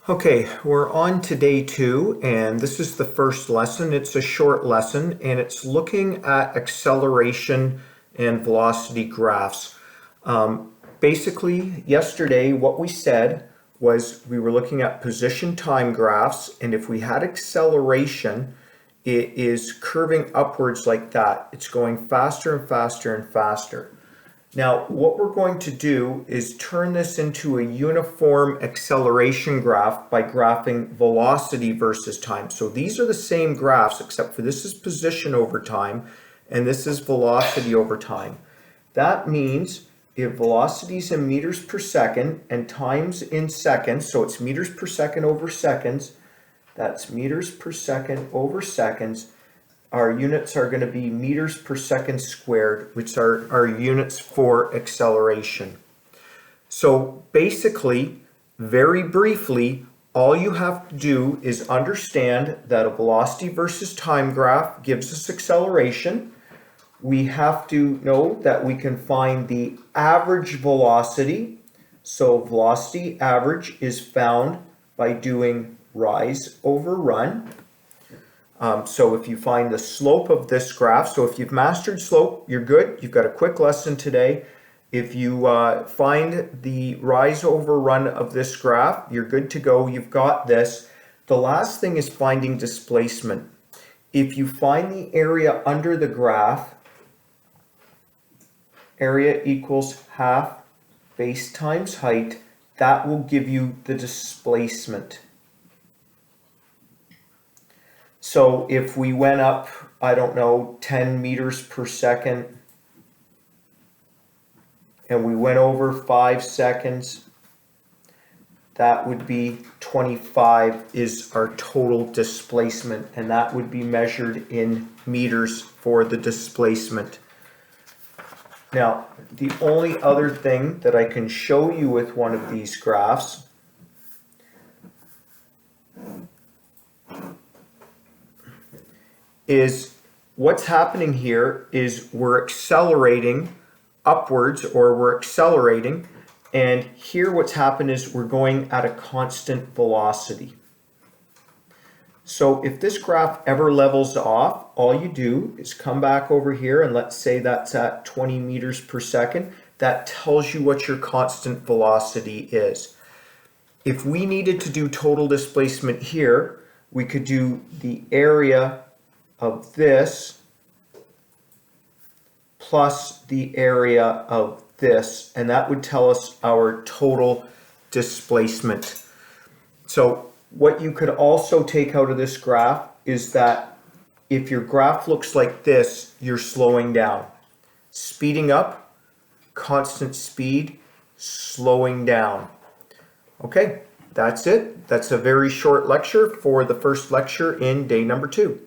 Okay, we're on to day 2, and this is the first lesson. It's a short lesson, and it's looking at acceleration and velocity graphs. Basically, yesterday, what we said was we were looking at position time graphs, and if we had acceleration, it is curving upwards like that. It's going faster and faster and faster. Now, what we're going to do is turn this into a uniform acceleration graph by graphing velocity versus time. So these are the same graphs, except for this is position over time, and this is velocity over time. That means if velocity is in meters per second and time's in seconds, so it's meters per second over seconds, that's meters per second over seconds. Our units are going to be meters per second squared, which are our units for acceleration. So basically, very briefly, all you have to do is understand that a velocity versus time graph gives us acceleration. We have to know that we can find the average velocity. So velocity average is found by doing rise over run. So if you find the slope of this graph, so if you've mastered slope, you're good. You've got a quick lesson today. If you find the rise over run of this graph, you're good to go. You've got this. The last thing is finding displacement. If you find the area under the graph, area equals half base times height, that will give you the displacement. So if we went up, I don't know, 10 meters per second, and we went over 5 seconds, that would be 25 is our total displacement, and that would be measured in meters for the displacement. Now, the only other thing that I can show you with one of these graphs is what's happening here is we're accelerating upwards, or we're accelerating, and here what's happened is we're going at a constant velocity. So if this graph ever levels off, all you do is come back over here, and let's say that's at 20 meters per second. That tells you what your constant velocity is. If we needed to do total displacement here, we could do the area of this plus the area of this, and that would tell us our total displacement. So what you could also take out of this graph is that if your graph looks like this, you're slowing down. Speeding up, constant speed, slowing down. Okay, that's it. That's a very short lecture for the first lecture in day number 2.